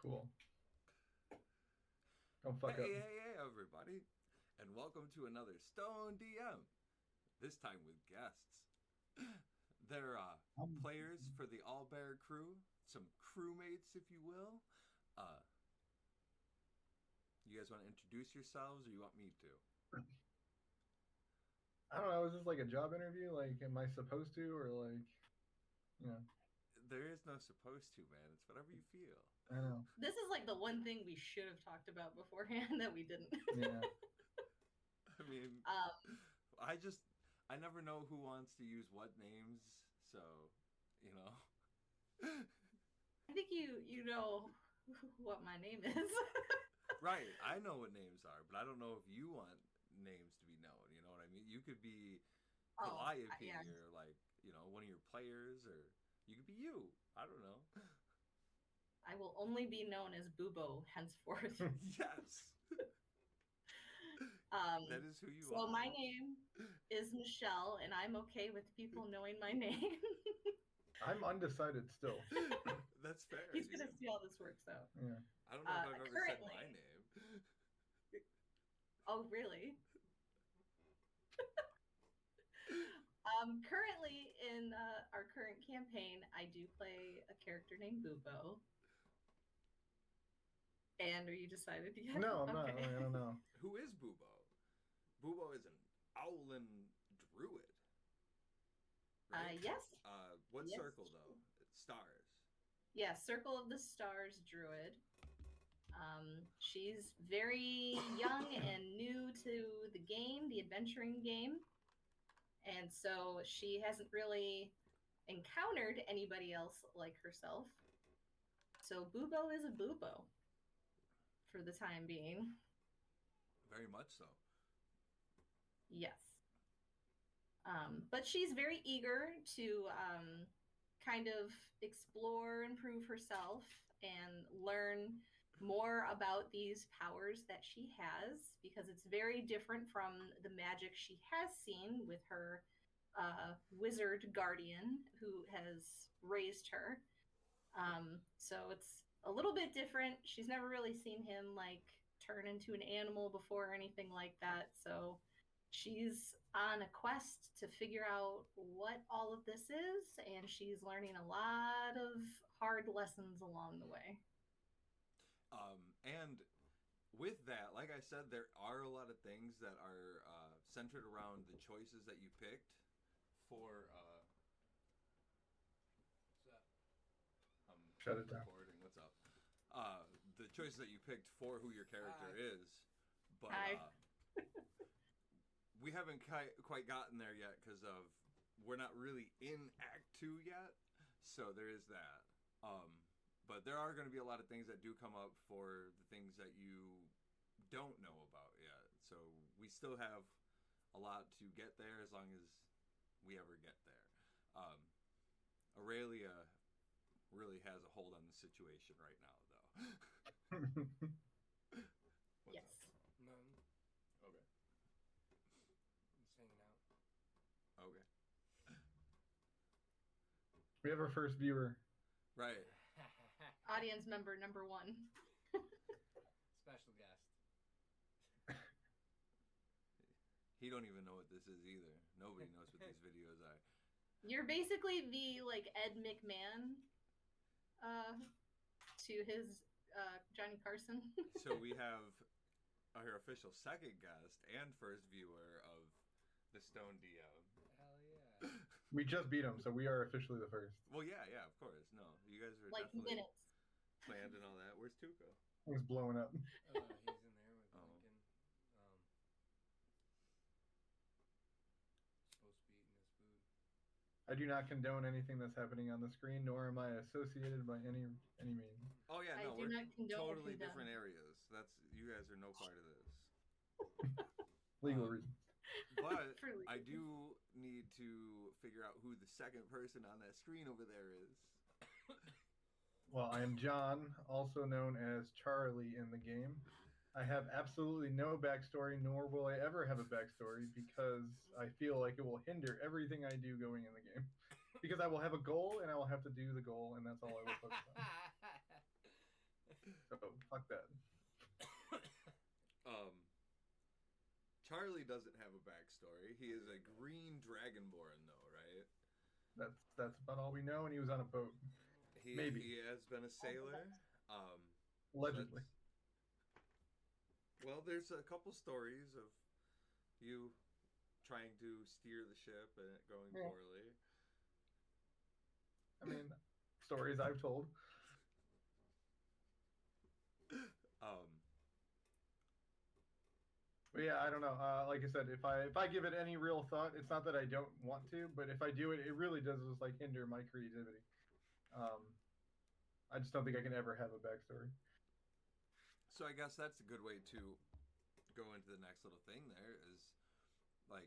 Cool. Don't fuck up. Hey, everybody, and welcome to another Stone DM. This time with guests. They're players for the Allbearcrew, some crewmates, if you will. Uh, you guys want to introduce yourselves, or you want me to? I don't know. Is this like a job interview? Like, am I supposed to, or like, you know? There is no supposed to, man. It's whatever you feel. I don't know. This is like the one thing we should have talked about beforehand that we didn't. Yeah. I mean, um, I never know who wants to use what names, so, you know. I think you know what my name is. Right, I know what names are, but I don't know if you want names to be known. You know what I mean? You could be Calliope Yeah. or like one of your players, or you could be you. I don't know. I will only be known as Bubo henceforth. Yes, that is who you so are. my name is Michelle, and I'm okay with people knowing my name. I'm undecided still. That's fair. He's dude. gonna see how this works out. Yeah. I don't know if I've ever said my name. Oh, really? Currently in our current campaign, I do play a character named Bubo. And are you decided yet? No, I'm not. I don't know. Who is Bubo? Bubo is an owlin druid. Right? Yes. What Yes. circle though? Stars. Yeah, Circle of the Stars druid. She's very young and new to the game, the adventuring game. And so she hasn't really encountered anybody else like herself. So Bubo is a Bubo for the time being. Very much so. Yes. But she's very eager to kind of explore and prove herself and learn more about these powers that she has, because it's very different from the magic she has seen with her wizard guardian who has raised her. So it's a little bit different. She's never really seen him like turn into an animal before or anything like that. So she's on a quest to figure out what all of this is, and she's learning a lot of hard lessons along the way. And with that, like I said, there are a lot of things that are centered around the choices that you picked for. What's that? I'm Shut it down. recording. What's up? The choices that you picked for who your character is, but Hi. we haven't quite gotten there yet because of we're not really in Act 2 yet, so there is that. But there are going to be a lot of things that do come up for the things that you don't know about yet. So we still have a lot to get there as long as we ever get there. Aurelia really has a hold on the situation right now, though. What's Yes. up? None. Okay. I'm just hanging out. Okay. We have our first viewer. Right. Audience member number 1. Special guest. He don't even know what this is either. Nobody knows what these videos are. You're basically the like Ed McMahon to his Johnny Carson. So we have our official second guest and first viewer of the Stone DM. Hell yeah. We just beat him, so we are officially the first. Well, yeah, of course. No, you guys are like definitely minutes. planned and all that. Where's Tuco? He's blowing up. He's in there with Oh. Lincoln. Supposed to be eating his food. I do not condone anything that's happening on the screen, nor am I associated by any means. Oh yeah, I no, do we're not condone or totally condemn. different areas. That's you guys are no part of this. Legal reasons. But For I reasons. do need to figure out who the second person on that screen over there is. Well, I am John, also known as Charlie in the game. I have absolutely no backstory, nor will I ever have a backstory, because I feel like it will hinder everything I do going in the game. Because I will have a goal, and I will have to do the goal, and that's all I will focus on. So fuck that. um, Charlie doesn't have a backstory. He is a green dragonborn, though, right? That's about all we know. And he was on a boat, maybe, He has been a sailor. So allegedly. well, there's a couple stories of you trying to steer the ship and it going Yeah. poorly. I mean, stories I've told. Um, But yeah, I don't know. Like I said, if I give it any real thought, it's not that I don't want to, but if I do it, it really does just like hinder my creativity. I just don't think I can ever have a backstory. so I guess that's a good way to go into the next little thing. There is like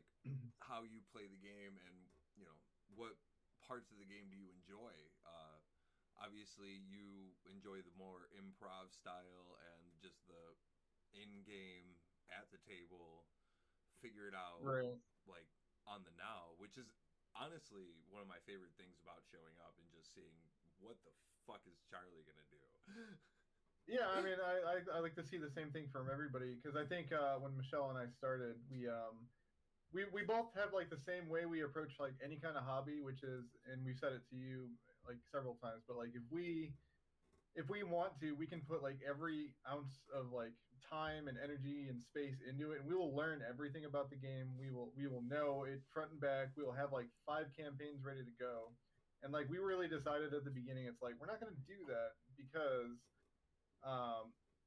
how you play the game, and you know what parts of the game do you enjoy. Obviously, you enjoy the more improv style and just the in-game at the table, figure it out Right. like on the now, which is honestly one of my favorite things about showing up and just seeing what the fuck is Charlie gonna do. Yeah, I mean, I like to see the same thing from everybody because I think when Michelle and I started, we both have like the same way we approach like any kind of hobby, which is, and we've said it to you like several times, but like if we want to, we can put like every ounce of like time and energy and space into it, and we will learn everything about the game. We will know it front and back. We will have like 5 campaigns ready to go, and like we really decided at the beginning, it's like we're not going to do that because,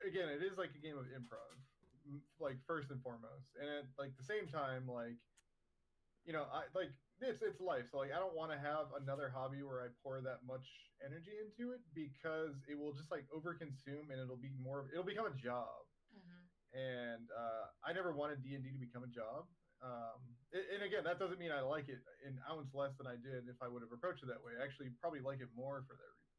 again, it is like a game of improv, like first and foremost, and at like the same time, like I like it's life. So like I don't want to have another hobby where I pour that much energy into it because it will just like overconsume and it'll become a job. Mm-hmm. And I never wanted D&D to become a job. And again, that doesn't mean I like it an ounce less than I did if I would have approached it that way. I actually probably like it more for that reason.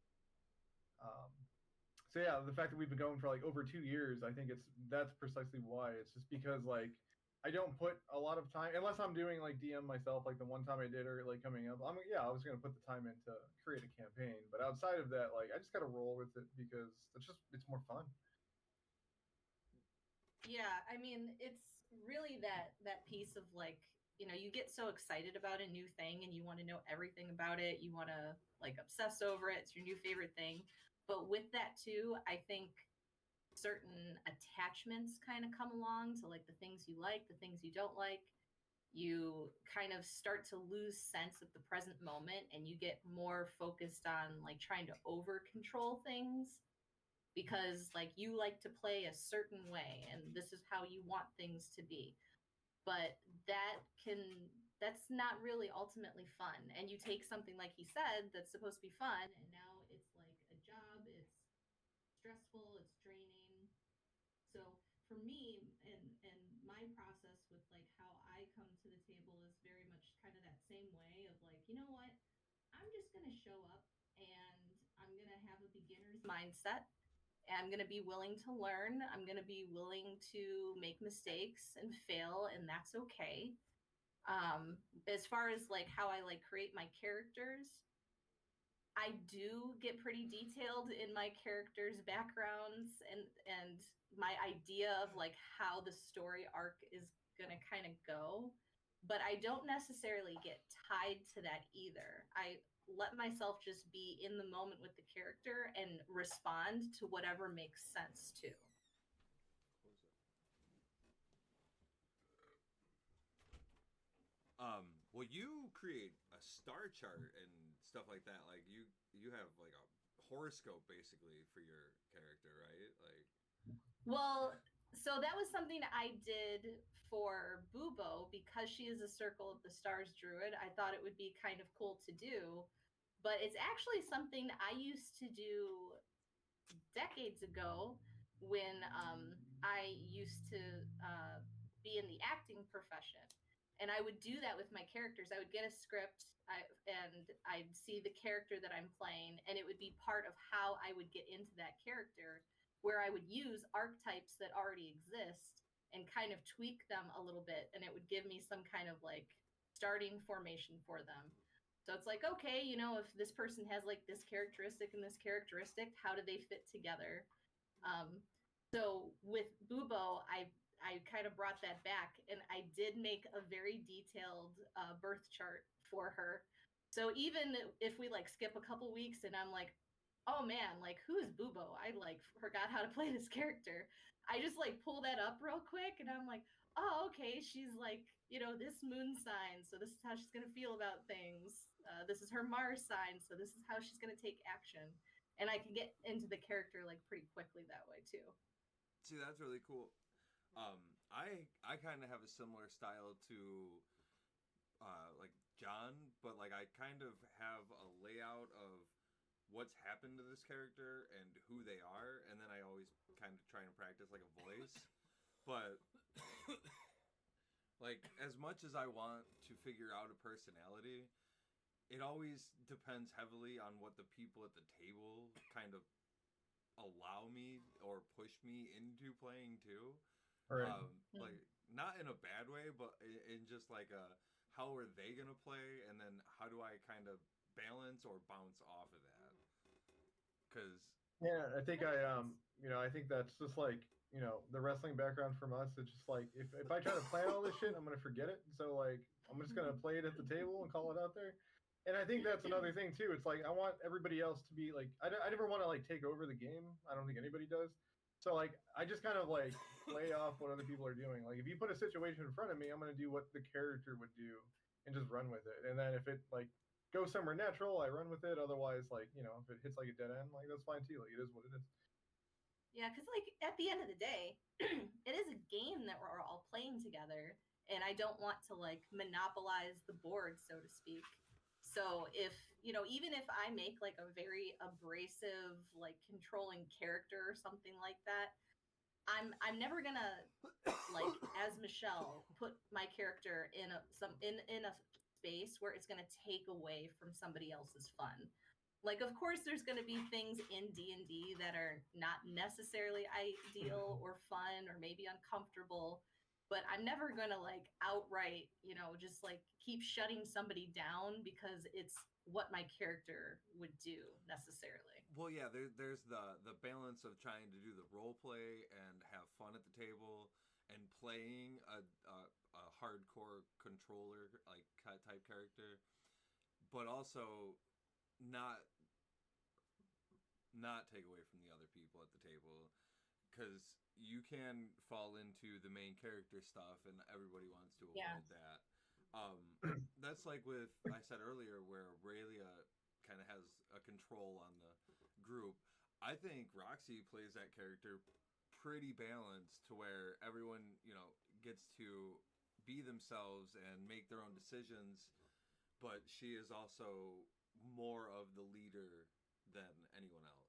So yeah, the fact that we've been going for like over 2 years, I think that's precisely why. It's just because like I don't put a lot of time unless I'm doing like DM myself, like the one time I did or like coming up. I was gonna put the time in to create a campaign, but outside of that, like I just gotta roll with it because it's more fun. Yeah, I mean, it's really that piece of like, you get so excited about a new thing and you want to know everything about it. You want to like obsess over it. It's your new favorite thing. But with that too, I think certain attachments kind of come along to like the things you like, the things you don't like. You kind of start to lose sense of the present moment and you get more focused on like trying to over control things because like you like to play a certain way and this is how you want things to be, but that's not really ultimately fun, and you take something like he said that's supposed to be fun and now it's like a job. It's stressful, it's draining. So for me, and my process with like how I come to the table is very much kind of that same way of like, you know what, I'm just going to show up and I'm going to have a beginner's mindset. I'm going to be willing to learn. I'm going to be willing to make mistakes and fail, and that's okay. As far as like how I like create my characters, I do get pretty detailed in my characters' backgrounds and my idea of like how the story arc is going to kind of go, but I don't necessarily get tied to that either. I let myself just be in the moment with the character and respond to whatever makes sense too. Well, you create a star chart and stuff like that. Like you have like a horoscope basically for your character, right? Like, Well, so that was something I did for Bubo because she is a Circle of the Stars druid. I thought it would be kind of cool to do, but it's actually something I used to do decades ago when I used to be in the acting profession. And I would do that with my characters. I would get a script and I'd see the character that I'm playing, and it would be part of how I would get into that character, where I would use archetypes that already exist and kind of tweak them a little bit. And it would give me some kind of like starting formation for them. So it's like, okay, if this person has like this characteristic and this characteristic, how do they fit together? So with Bubo, I kind of brought that back, and I did make a very detailed birth chart for her. So even if we like skip a couple weeks, and I'm like, oh man, like who is Bubo? I like forgot how to play this character. I just like pull that up real quick, and I'm like, oh okay, she's like this moon sign, so this is how she's gonna feel about things. This is her Mars sign, so this is how she's gonna take action, and I can get into the character like pretty quickly that way too. See, that's really cool. I kind of have a similar style to like John, but like I kind of have a layout of what's happened to this character and who they are, and then I always kind of try and practice like a voice. But like as much as I want to figure out a personality, it always depends heavily on what the people at the table kind of allow me or push me into playing too. Right. Like not in a bad way, but in just like a how are they gonna play, and then how do I kind of balance or bounce off of that? Because Yeah, I think I think that's just like, the wrestling background from us. It's just like if I try to plan all this shit, I'm gonna forget it. So like I'm just gonna play it at the table and call it out there. And I think that's another thing too. It's like I want everybody else to be like I never want to like take over the game. I don't think anybody does. So like I just kind of like play off what other people are doing. Like if you put a situation in front of me, I'm gonna do what the character would do and just run with it. And then if it like goes somewhere natural, I run with it. Otherwise, like if it hits like a dead end, like that's fine too. Like it is what it is. Yeah, because like at the end of the day, it is a game that we're all playing together, and I don't want to like monopolize the board, so to speak. So if even if I make like a very abrasive, like controlling character or something like that, I'm never gonna like as Michelle put my character in a space where it's gonna take away from somebody else's fun. Like of course there's going to be things in D&D that are not necessarily ideal or fun or maybe uncomfortable, but I'm never going to like outright just like keep shutting somebody down because it's what my character would do necessarily. well, yeah, there's the balance of trying to do the role play and have fun at the table and playing a hardcore controller like type character, but also not take away from the other people at the table, because you can fall into the main character stuff and everybody wants to avoid that. That's like with I said earlier where Aurelia kind of has a control on the group. I think Roxy plays that character pretty balanced to where everyone gets to be themselves and make their own decisions, but she is also more of the leader than anyone else.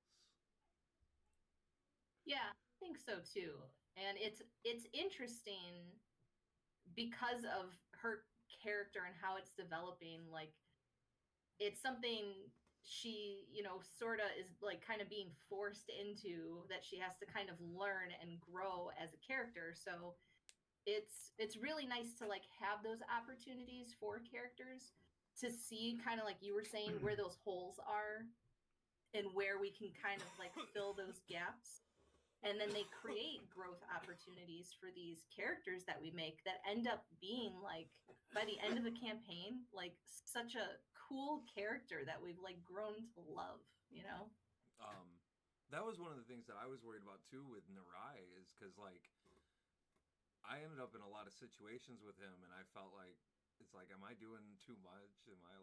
Yeah, I think so too. And it's interesting because of her character and how it's developing. Like it's something she sort of is like kind of being forced into, that she has to kind of learn and grow as a character. So it's really nice to like have those opportunities for characters to see, kind of like you were saying, where those holes are and where we can kind of like fill those gaps. And then they create growth opportunities for these characters that we make that end up being like, by the end of the campaign, like such a cool character that we've like grown to love. That was one of the things that I was worried about too with Narai, is because like I ended up in a lot of situations with him, and I felt like it's like, am I doing too much? Am I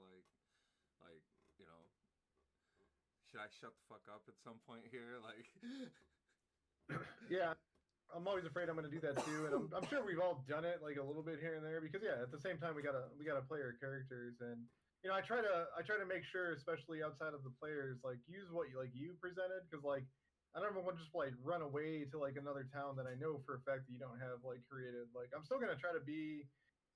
like should I shut the fuck up at some point here? Like, Yeah, I'm always afraid I'm going to do that too, and I'm sure we've all done it like a little bit here and there, because at the same time we gotta play our characters, and I try to make sure, especially outside of the players, like use what you presented, because like I don't ever want to just like run away to like another town that I know for a fact that you don't have like created. Like I'm still gonna try to be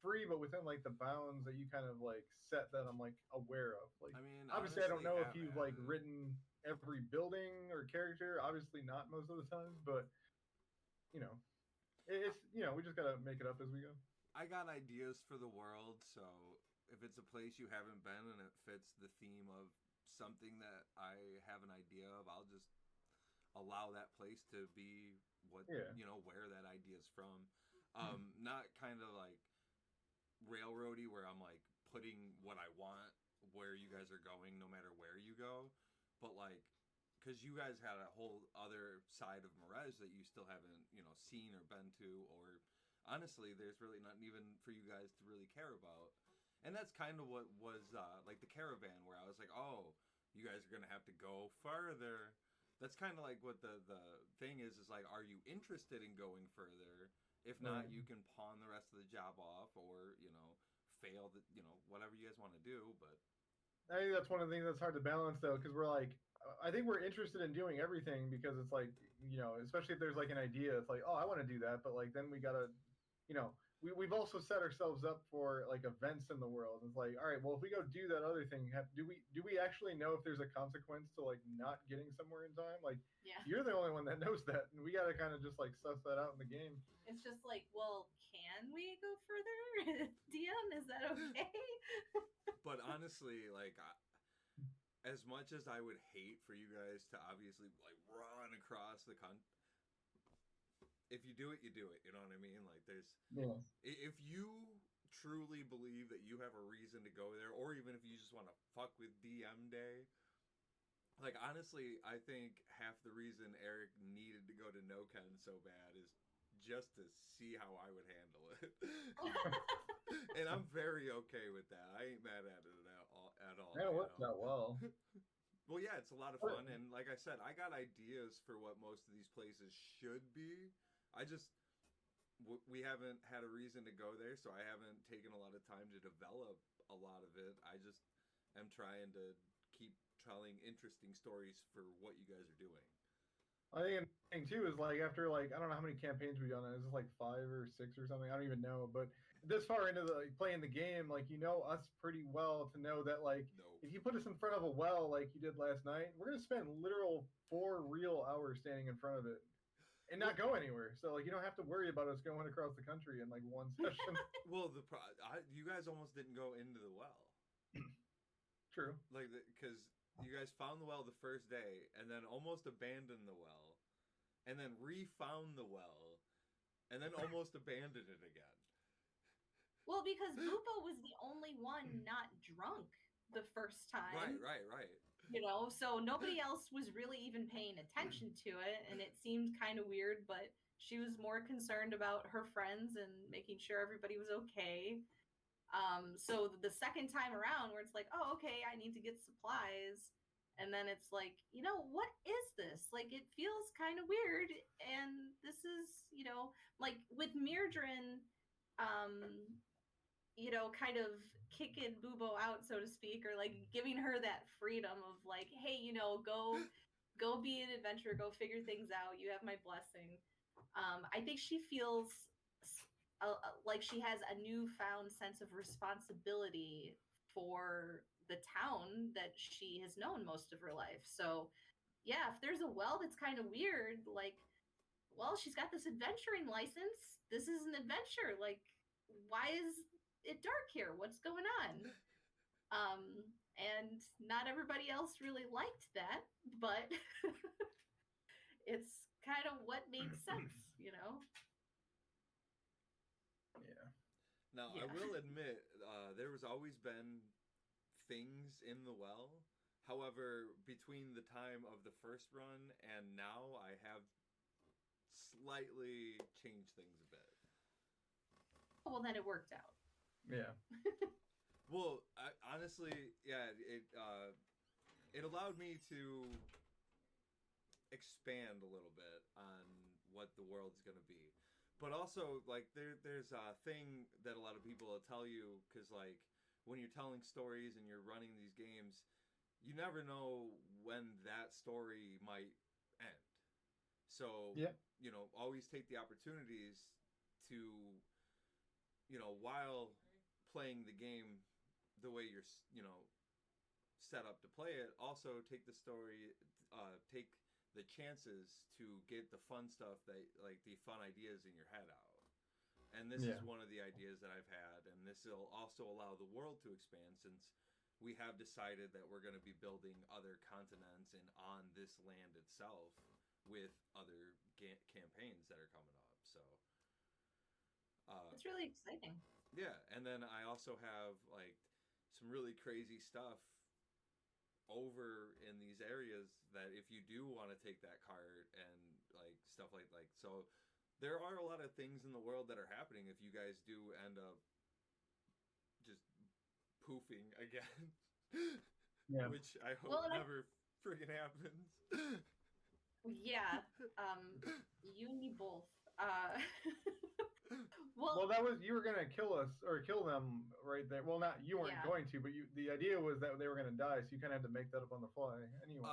free, but within like the bounds that you kind of like set that I'm like aware of. Like I mean, obviously I don't know if you've like added. written every building or character. Obviously not most of the times, but it's we just gotta make it up as we go. I got ideas for the world, so if it's a place you haven't been and it fits the theme of something that I have an idea of, I'll allow that place to be what where that idea is from. Not kind of like railroady where I'm like putting what I want where you guys are going no matter where you go, but like because you guys had a whole other side of Merez that you still haven't seen or been to, or honestly there's really nothing even for you guys to really care about. And that's kind of what was like the caravan, where I was like, oh, you guys are gonna have to go farther. That's kind of like what the thing is like, are you interested in going further? If not, you can pawn the rest of the job off, or fail the whatever you guys want to do. But I think that's one of the things that's hard to balance, though, because we're like, I think we're interested in doing everything, because it's like, especially if there's like an idea, it's like, oh, I want to do that, but like then we gotta, we've also set ourselves up for like events in the world. It's like, all right, well, if we go do that other thing, do we actually know if there's a consequence to like not getting somewhere in time? Like, Yeah. you're the only one that knows that, and we got to kind of just like suss that out in the game. It's just like, well, can we go further? DM, is that okay? But honestly, like, as much as I would hate for you guys to obviously like run across the country, if you do it, you do it. You know what I mean? Like, if you truly believe that you have a reason to go there, or even if you just want to fuck with DM Day, like, honestly, I think half the reason Eric needed to go to NoCon so bad is just to see how I would handle it. And I'm very okay with that. I ain't mad at it at all. That worked out well. Well, yeah, it's a lot of fun. And like I said, I got ideas for what most of these places should be. We haven't had a reason to go there, so I haven't taken a lot of time to develop a lot of it. I just am trying to keep telling interesting stories for what you guys are doing. I think the thing too is like, after like, I don't know how many campaigns we've done. Is it like 5 or 6 or something? I don't even know. But this far into the playing the game, like, us pretty well to know that like, if you put us in front of a well like you did last night, we're gonna spend literal 4 real hours standing in front of it and not go anywhere. So like, you don't have to worry about us going across the country in like one session. Well, you guys almost didn't go into the well. True. Like, because you guys found the well the first day, and then almost abandoned the well, and then refound the well, and then almost abandoned it again. Well, because Bubo was the only one not drunk the first time. Right. So nobody else was really even paying attention to it, and it seemed kind of weird, but she was more concerned about her friends and making sure everybody was okay. So the second time around, where it's like, oh, okay, I need to get supplies, and then it's like, what is this? Like, it feels kind of weird, and this is, like with Mirdrin, kind of kicking Bubo out, so to speak, or like giving her that freedom of like, hey, go be an adventurer, go figure things out. You have my blessing. I think she feels like she has a newfound sense of responsibility for the town that she has known most of her life. So, yeah, if there's a well that's kind of weird, like, well, she's got this adventuring license. This is an adventure. Like, why is it dark here? What's going on? And not everybody else really liked that, but it's kind of what makes sense, Yeah. Now, I will admit, there was always been things in the well. However, between the time of the first run and now, I have slightly changed things a bit. Well, then it worked out. Yeah. Well, honestly, yeah, it allowed me to expand a little bit on what the world's going to be. But also, like, there's a thing that a lot of people will tell you, because, like, when you're telling stories and you're running these games, you never know when that story might end. So, always take the opportunities to, while playing the game the way you're, set up to play it, also take the story, take the chances to get the fun stuff like the fun ideas in your head out. And this is one of the ideas that I've had, and this will also allow the world to expand, since we have decided that we're going to be building other continents and on this land itself, with other campaigns that are coming up. So It's really exciting. yeah, and then I also have like some really crazy stuff over in these areas that if you do want to take that cart and like stuff like so there are a lot of things in the world that are happening if you guys do end up just poofing again. Yeah. Which I hope Well, and never friggin' happens. Yeah, you and me both. Well, that was you were gonna kill us or kill them right there. Well, not you weren't Yeah. going to, but the idea was that they were gonna die, so you kind of had to make that up on the fly. Anyway.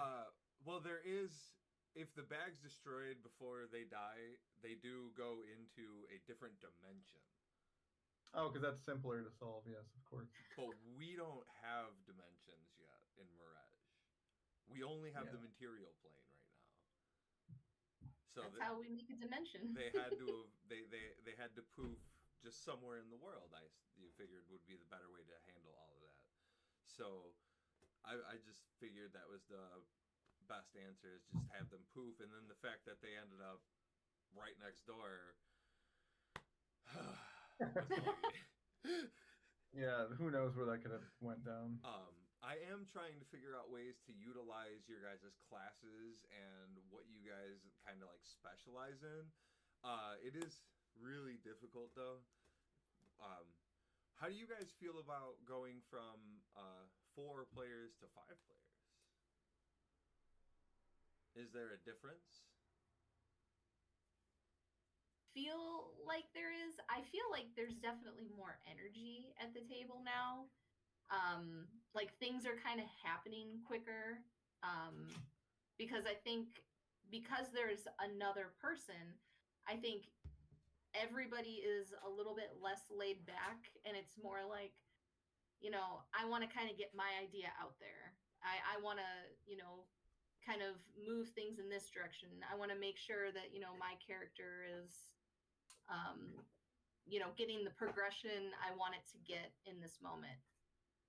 Well, there is if the bag's destroyed before they die, they do go into a different dimension. Oh, because that's simpler to solve. Yes, of course. But we don't have dimensions yet in Mirage. We only have the material plane right now. So that's how we make a dimension. they had to they had to poof just somewhere in the world. You figured would be the better way to handle all of that. So I just figured that was the best answer is just have them poof, and then the fact that they ended up right next door. Yeah, who knows where that could have went down. I am trying to figure out ways to utilize your guys' classes and what you guys kind of like specialize in. It is really difficult though. How do you guys feel about going from 4 players to 5 players? Is there a difference? Feel like there is. I feel like there's definitely more energy at the table now. Like things are kind of happening quicker. Because I think because there's another person, I think everybody is a little bit less laid back, and it's more like, I want to kind of get my idea out there. I want to, kind of move things in this direction. I want to make sure that, my character is getting the progression I want it to get in this moment.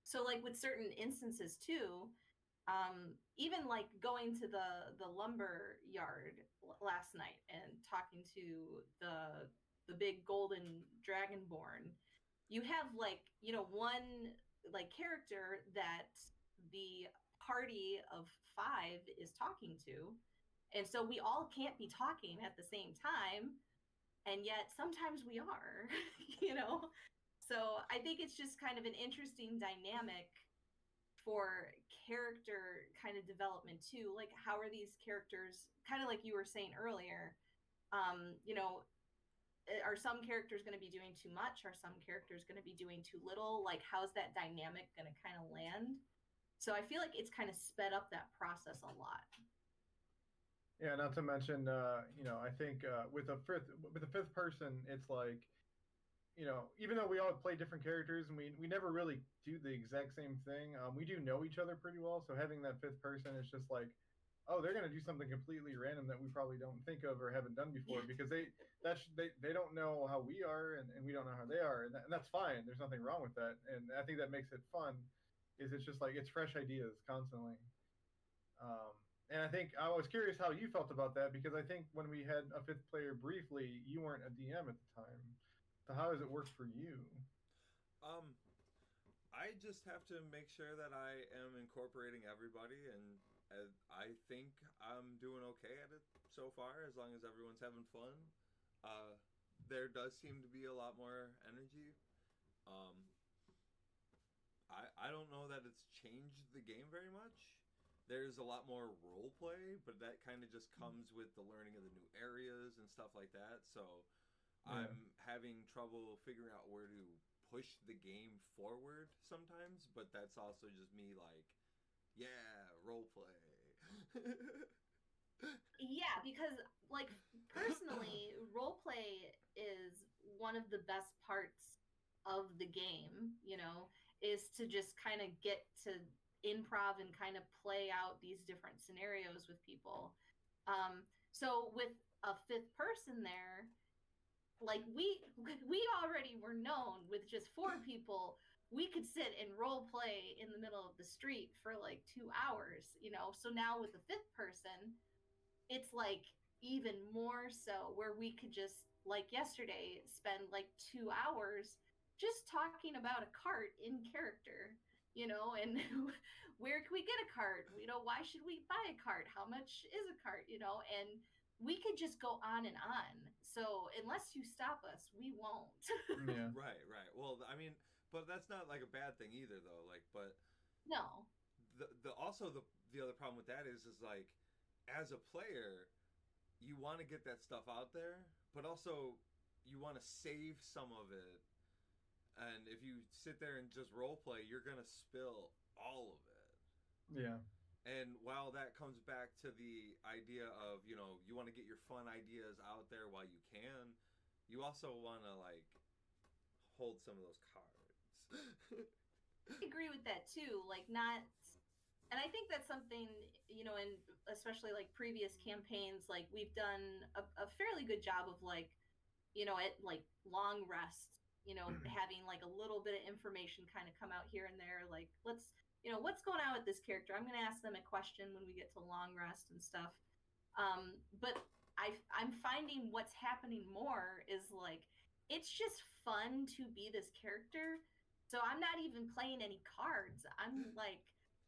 So like with certain instances too, even like going to the lumber yard last night and talking to the big golden dragonborn, you have like, one like character that the party of 5 is talking to. And so we all can't be talking at the same time, and yet sometimes we are. you know so I think it's just kind of an interesting dynamic for character kind of development too. Like, how are these characters, kind of like you were saying earlier, are some characters going to be doing too much? Are some characters going to be doing too little? Like, how's that dynamic going to kind of land? So I feel like it's kind of sped up that process a lot. Yeah, not to mention, I think with a fifth person, it's like, even though we all play different characters and we never really do the exact same thing, we do know each other pretty well. So having that fifth person is just like, oh, they're gonna do something completely random that we probably don't think of or haven't done before because they don't know how we are and we don't know how they are, and that's fine. There's nothing wrong with that, and I think that makes it fun. It's just like it's fresh ideas constantly. And I think I was curious how you felt about that because I think when we had a fifth player briefly, you weren't a DM at the time. So how does it work for you? I just have to make sure that I am incorporating everybody, and I think I'm doing okay at it so far, as long as everyone's having fun. There does seem to be a lot more energy. I don't know that it's changed the game very much. There's a lot more role play, but that kind of just comes with the learning of the new areas and stuff like that. So I'm having trouble figuring out where to push the game forward sometimes, but that's also just me like, yeah, role play. Yeah, because like personally, role play is one of the best parts of the game, is to just kind of get to improv and kind of play out these different scenarios with people. So with a fifth person there, like we already were known with just 4 people. We could sit and role play in the middle of the street for like 2 hours. So now with the fifth person, it's like even more so where we could just like yesterday spend like 2 hours just talking about a cart in character, and where can we get a cart, why should we buy a cart, how much is a cart, and we could just go on and on. So unless you stop us, we won't. Yeah. Right, right. Well, I mean, but that's not like a bad thing either, though. Like, but No. the also the other problem with that is like, as a player, you want to get that stuff out there, but also you want to save some of it. And if you sit there and just role play, you're gonna spill all of it. Yeah. And while that comes back to the idea of, you want to get your fun ideas out there while you can, you also want to like hold some of those cards. I agree with that too. Like, not, and I think that's something, in especially like previous campaigns, like we've done a fairly good job of like, at like long rests, having like a little bit of information kind of come out here and there. Like, what's going on with this character? I'm going to ask them a question when we get to long rest and stuff. But I'm finding what's happening more is like, it's just fun to be this character. So I'm not even playing any cards. I'm like,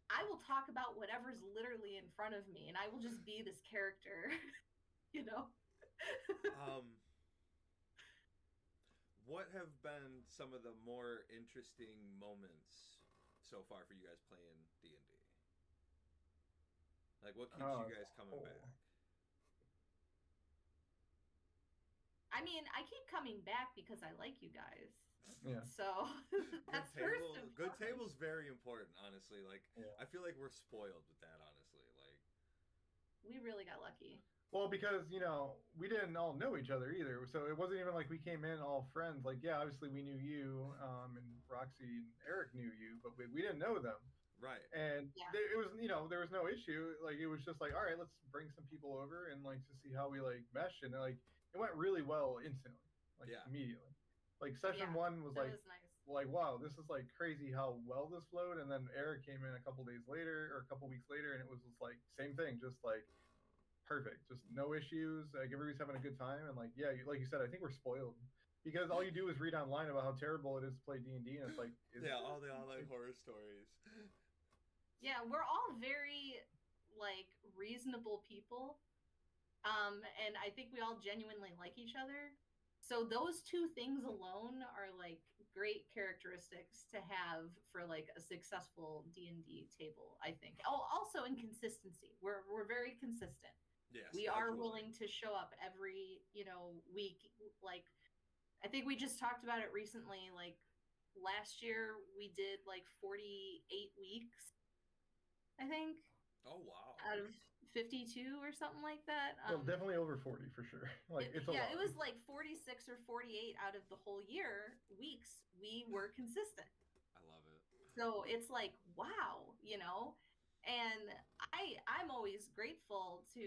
I will talk about whatever's literally in front of me and I will just be this character, you know? What have been some of the more interesting moments so far for you guys playing D&D? Like, what keeps you guys coming back? I mean, I keep coming back because I like you guys. Yeah. So that's good table's very important, honestly. Like, yeah. I feel like we're spoiled with that, honestly. Like, we really got lucky. Well, because we didn't all know each other either, so it wasn't even like we came in all friends. Like, yeah, obviously we knew you, and Roxy and Eric knew you, but we didn't know them. right. And Yeah. it was, there was no issue. Like, it was just like, all right, let's bring some people over and like to see how we like mesh, and like it went really well instantly, like Yeah. immediately. Like session Yeah, one was that like, was nice. like wow, this is like crazy how well this flowed. And then Eric came in a couple days later or a couple weeks later, and it was just like same thing, just like perfect, just no issues. Like everybody's having a good time, and like yeah, like you said, I think we're spoiled because all you do is read online about how terrible it is to play D&D, and it's like all the online horror stories. Yeah, we're all very like reasonable people, and I think we all genuinely like each other. So those two things alone are like great characteristics to have for like a successful D&D table, I think. Oh, also inconsistency. We're very consistent. Yes, We are willing to show up every, week. Like, I think we just talked about it recently. Like last year we did like 48 weeks, I think. Oh wow. Out of 52 or something like that. well, definitely over 40 for sure. Like it's a lot. It was like 46 or 48 out of the whole year weeks we were consistent. I love it. So it's like, wow, and I'm always grateful to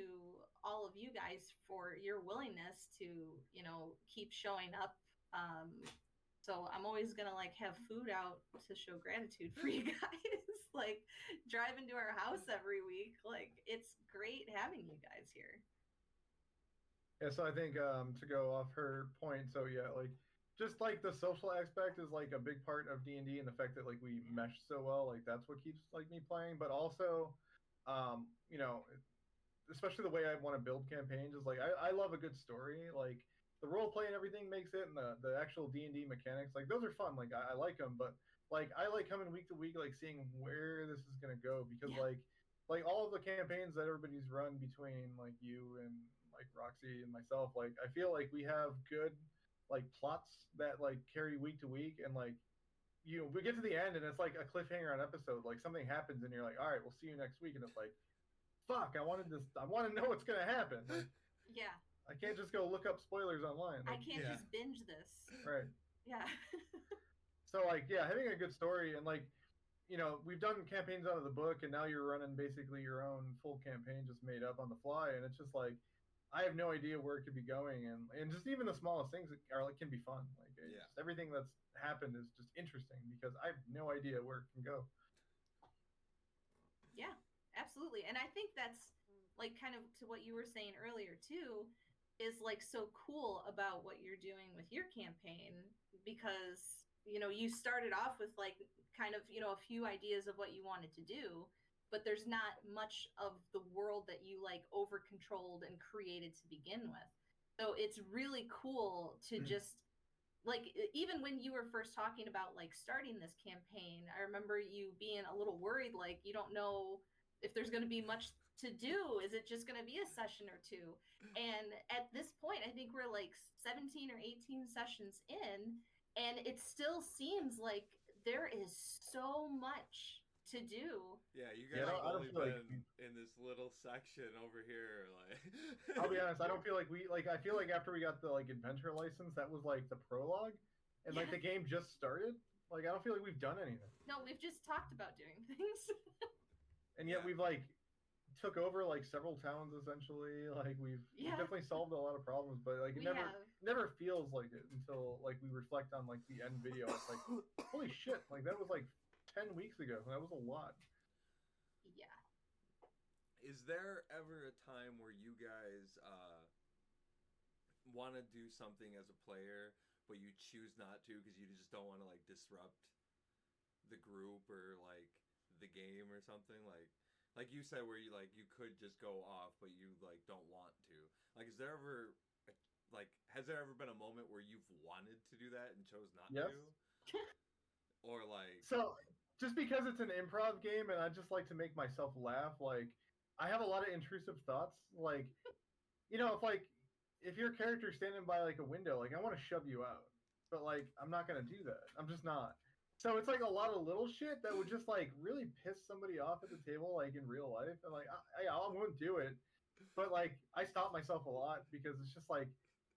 all of you guys for your willingness to keep showing up. So I'm always gonna like have food out to show gratitude for you guys. Like driving to our house every week, like it's great having you guys here. Yeah, so I think to go off her point, so yeah, like just like the social aspect is like a big part of D&D, and the fact that like we mesh so well, like that's what keeps like me playing. But also, you know, especially the way I want to build campaigns is like I love a good story. Like the role play and everything makes it, and the actual D&D mechanics, like those are fun. Like I like them, but like I like coming week to week, like seeing where this is gonna go, because like all of the campaigns that everybody's run between like you and like Roxy and myself, like I feel like we have good like plots that like carry week to week, and like we get to the end and it's like a cliffhanger on episode, like something happens and you're like, all right, we'll see you next week, and it's like, fuck, I want to know what's gonna happen. Like, Yeah. I can't just go look up spoilers online. Like, I can't just binge this. right. Yeah. So like yeah, having a good story, and like we've done campaigns out of the book, and now you're running basically your own full campaign just made up on the fly, and it's just like I have no idea where it could be going, and just even the smallest things are like can be fun. Like just everything that's happened is just interesting because I have no idea where it can go. Yeah, absolutely. And I think that's like kind of to what you were saying earlier too, is like so cool about what you're doing with your campaign, because you started off with like kind of a few ideas of what you wanted to do, but there's not much of the world that you like over controlled and created to begin with. So it's really cool to just like, even when you were first talking about like starting this campaign, I remember you being a little worried, like you don't know if there's going to be much to do. Is it just going to be a session or two? And at this point, I think we're like 17 or 18 sessions in, and it still seems like there is so much to do. Yeah, you guys have only been in this little section over here. Like, I'll be honest, I don't feel like I feel like after we got the like adventure license, that was like the prologue, and like the game just started. Like, I don't feel like we've done anything. No, we've just talked about doing things. And yet we've like took over like several towns essentially. Like we've definitely solved a lot of problems, but like it never feels like it until like we reflect on like the end video. It's like, holy shit, like that was like 10 weeks ago. That was a lot. Yeah. Is there ever a time where you guys want to do something as a player, but you choose not to because you just don't want to like disrupt the group or like the game or something? Like you said, where you like you could just go off, but you like don't want to. Like, is there ever like has there ever been a moment where you've wanted to do that and chose not to? Or like so. Just because it's an improv game and I just like to make myself laugh, like I have a lot of intrusive thoughts. Like, if your character's standing by like a window, like I want to shove you out, but like I'm not gonna do that. I'm just not. So it's like a lot of little shit that would just like really piss somebody off at the table, like in real life, and like I wouldn't do it, but like I stop myself a lot because it's just like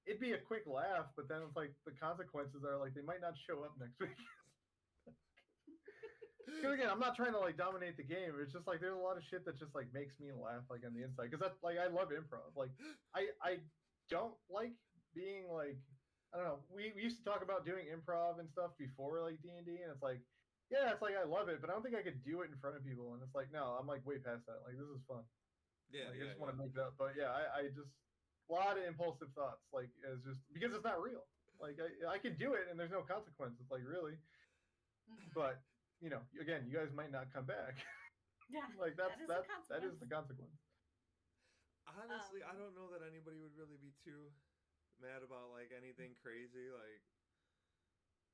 it'd be a quick laugh, but then it's like the consequences are like they might not show up next week. Because again, I'm not trying to like dominate the game. It's just like there's a lot of shit that just like makes me laugh like on the inside. Because that's like I love improv. Like I don't like being like I don't know. We used to talk about doing improv and stuff before like D&D, and it's like it's like I love it, but I don't think I could do it in front of people. And it's like no, I'm like way past that. Like this is fun. Yeah, like, I just want to make that. But yeah, I just a lot of impulsive thoughts. Like it's just because it's not real. Like I can do it and there's no consequences. Like really, but. Again, you guys might not come back. Yeah, like that is the consequence. Honestly, I don't know that anybody would really be too mad about like anything crazy. Like,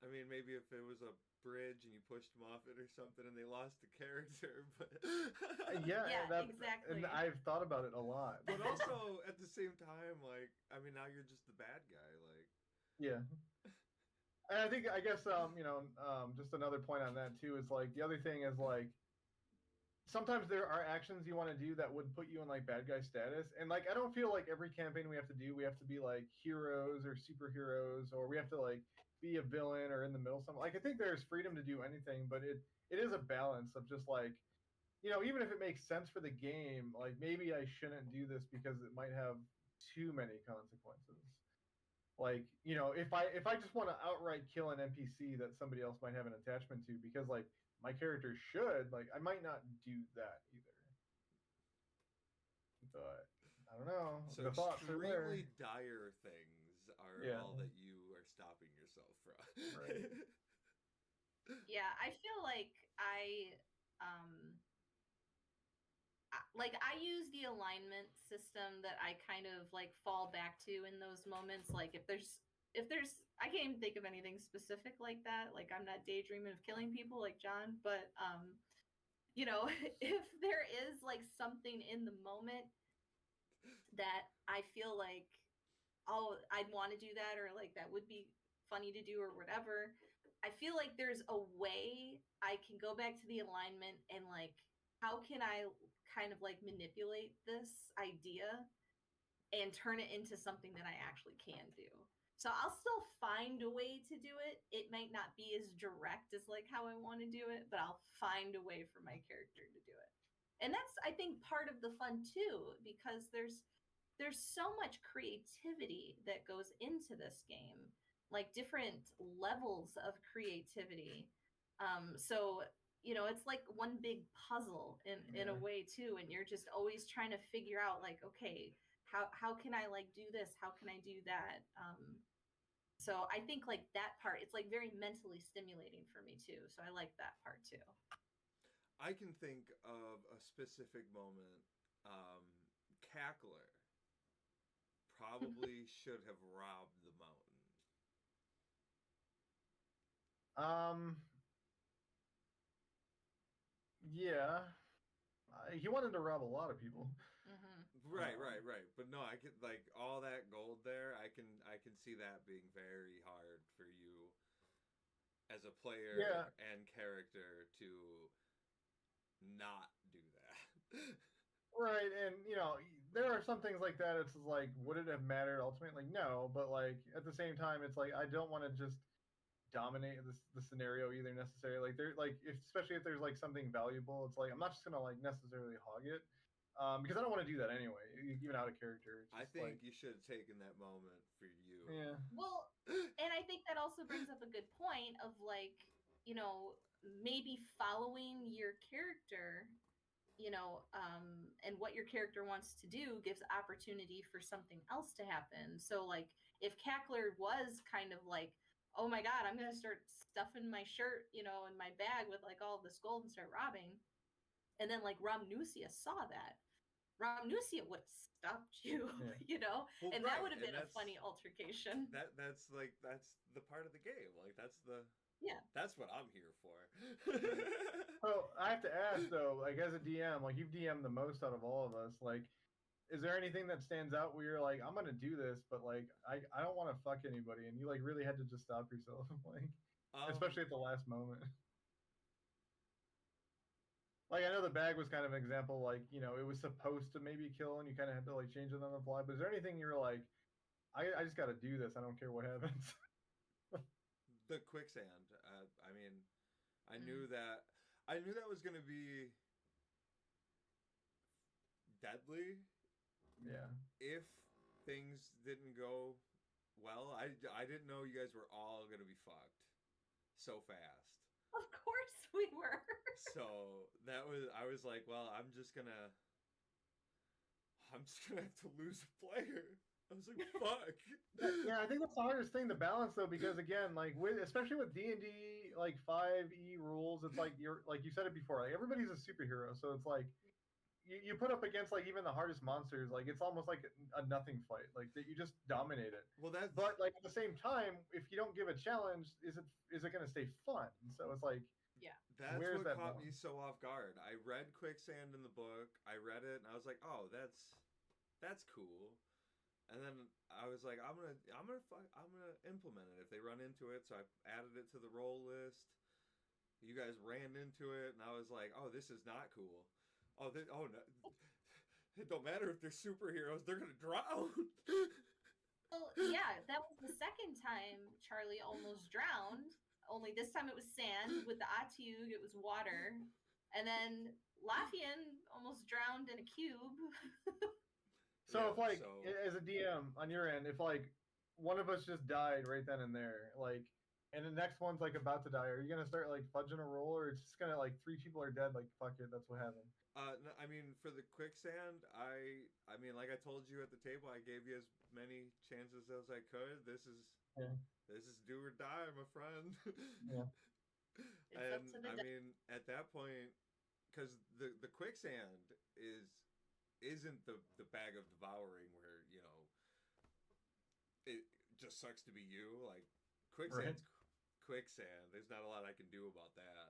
I mean, maybe if it was a bridge and you pushed them off it or something and they lost the character, but exactly. And I've thought about it a lot. But also at the same time, like, I mean, now you're just the bad guy. Like, yeah. And I guess just another point on that too is like the other thing is like sometimes there are actions you want to do that would put you in like bad guy status, and like I don't feel like every campaign we have to be like heroes or superheroes, or we have to like be a villain or in the middle something. Like I think there's freedom to do anything, but it is a balance of just like even if it makes sense for the game, like maybe I shouldn't do this because it might have too many consequences. Like, if I just want to outright kill an NPC that somebody else might have an attachment to because like my character should, like I might not do that either. But I don't know. So the thoughts are there. Extremely dire things are all that you are stopping yourself from. Right. Yeah, I feel like I use the alignment system that I kind of like fall back to in those moments. Like if there's I can't even think of anything specific like that. Like I'm not daydreaming of killing people like John, but if there is like something in the moment that I feel like, oh, I'd want to do that, or like that would be funny to do or whatever, I feel like there's a way I can go back to the alignment and like, how can I kind of like manipulate this idea and turn it into something that I actually can do. So I'll still find a way to do it. It might not be as direct as like how I want to do it, but I'll find a way for my character to do it. And that's, I think, part of the fun too, because there's so much creativity that goes into this game, like different levels of creativity. So it's like one big puzzle in a way too, and you're just always trying to figure out like, okay, how can I like do this? How can I do that? So I think like that part, it's like very mentally stimulating for me too. So I like that part too. I can think of a specific moment. Cackler probably should have robbed the mountain. Yeah. He wanted to rob a lot of people. Right. But no, I could like all that gold there. I can see that being very hard for you as a player and character to not do that. Right, and there are some things like that. It's like, would it have mattered ultimately? Like, no, but like at the same time, it's like I don't want to just dominate the scenario either necessarily. Like there, like especially if there's like something valuable, it's like I'm not just gonna like necessarily hog it, because I don't want to do that anyway, even out of character. It's I just think like, you should have taken that moment for you. yeah, Well, and I think that also brings up a good point of like, maybe following your character, and what your character wants to do gives opportunity for something else to happen. So like if Cackler was kind of like, oh my God, I'm gonna start stuffing my shirt, in my bag with like all this gold and start robbing. And then like Ramnusia saw that. Ramnusia would have stopped you, Well, and right, that would have and been a funny altercation. That's the part of the game. Like Yeah. that's what I'm here for. So I have to ask though, like as a DM, like you've DM'd the most out of all of us, like is there anything that stands out where you're like, I'm gonna do this, but like I don't want to fuck anybody, and you like really had to just stop yourself, like especially at the last moment. Like I know the bag was kind of an example, like it was supposed to maybe kill, and you kind of had to like change it on the fly. But is there anything you're like, I just got to do this. I don't care what happens. The quicksand. I mean, I knew that was gonna be deadly. Yeah. If things didn't go well, I didn't know you guys were all gonna be fucked so fast. Of course we were. So I was like, well, I'm just gonna have to lose a player. I was like, fuck. Yeah, I think that's the hardest thing to balance though, because again, like especially with D&D like 5e rules, it's like you're like you said it before, like everybody's a superhero, so it's like you put up against like even the hardest monsters, like it's almost like a nothing fight, like that you just dominate it. Well, that's But like at the same time, if you don't give a challenge, is it going to stay fun? So it's like, yeah, that's where's what that caught balance? me so off guard. I read Quicksand in the book. I read it and I was like, oh, that's cool. And then I was like, I'm gonna implement it if they run into it. So I added it to the roll list. You guys ran into it, and I was like, oh, this is not cool. Oh, no. It don't matter if they're superheroes; they're gonna drown. Well, yeah, that was the second time Charlie almost drowned. Only this time it was sand. With the Atiug, it was water. And then Lafayette almost drowned in a cube. So Yeah, if like so- as a DM on your end, if like one of us just died right then and there, like, and the next one's like about to die, are you gonna start like fudging a roll, or it's just gonna like 3 people are dead, like fuck it, that's what happened? No, I mean, for the quicksand, I mean, like I told you at the table, I gave you as many chances as I could. This is do or die, my friend. Yeah. It's up And to the I mean, at that point, because the quicksand isn't the bag of devouring where it just sucks to be you. Like quicksand's quicksand. There's not a lot I can do about that.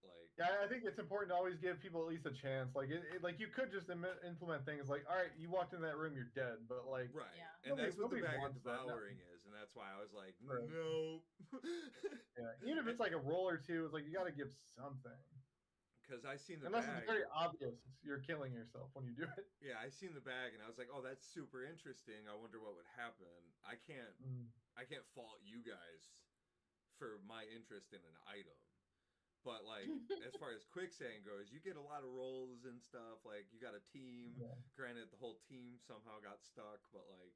Like, Yeah, I think it's important to always give people at least a chance. Like like you could just implement things like, all right, you walked in that room, you're dead, but like, right. Yeah. And that's what the nobody bag of wants that, no. devouring is, and that's why I was like, Right. nope. yeah, even if it's like a roll or two, it's like you got to give something. Because I seen the Unless bag. it's very obvious you're killing yourself when you do it. Yeah, I seen the bag, and I was like, oh, that's super interesting. I wonder what would happen. I can't fault you guys for my interest in an item. But like as far as quicksand goes, you get a lot of rolls and stuff. Like you got a team. Yeah. Granted, the whole team somehow got stuck, but like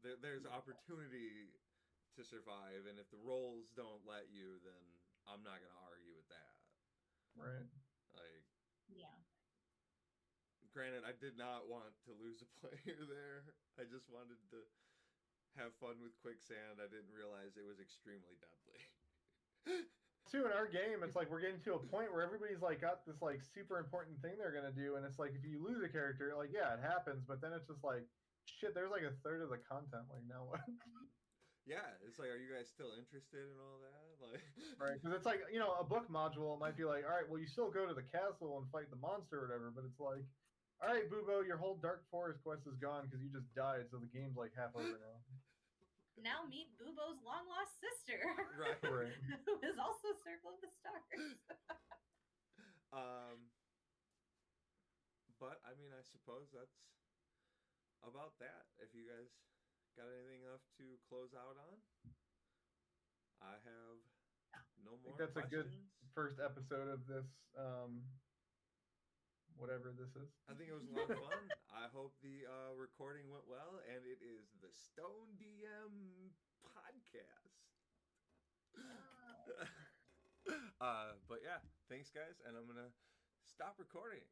there's opportunity to survive. And if the rolls don't let you, then I'm not gonna argue with that. Right. Like, Yeah. granted, I did not want to lose a player there. I just wanted to have fun with quicksand. I didn't realize it was extremely deadly. Too, in our game, it's like we're getting to a point where everybody's like got this like super important thing they're gonna do, and it's like if you lose a character, like yeah, it happens, but then it's just like shit. There's like a third of the content. Like now what? Yeah, it's like, are you guys still interested in all that? Like, Right? Because it's like a book module might be like, all right, well you still go to the castle and fight the monster or whatever, but it's like, all right, Bubo, your whole Dark Forest quest is gone because you just died, so the game's like half over now. Now meet Bubo's long lost sister, right. Right. who is also Circle of the Stars. But I mean, I suppose that's about that. If you guys got anything else to close out on, I have no I think more that's questions. a good first episode of this, whatever this is. I think it was a lot of fun. I hope the recording went well, and it is the Stone DM podcast. But yeah, thanks guys, and I'm gonna stop recording.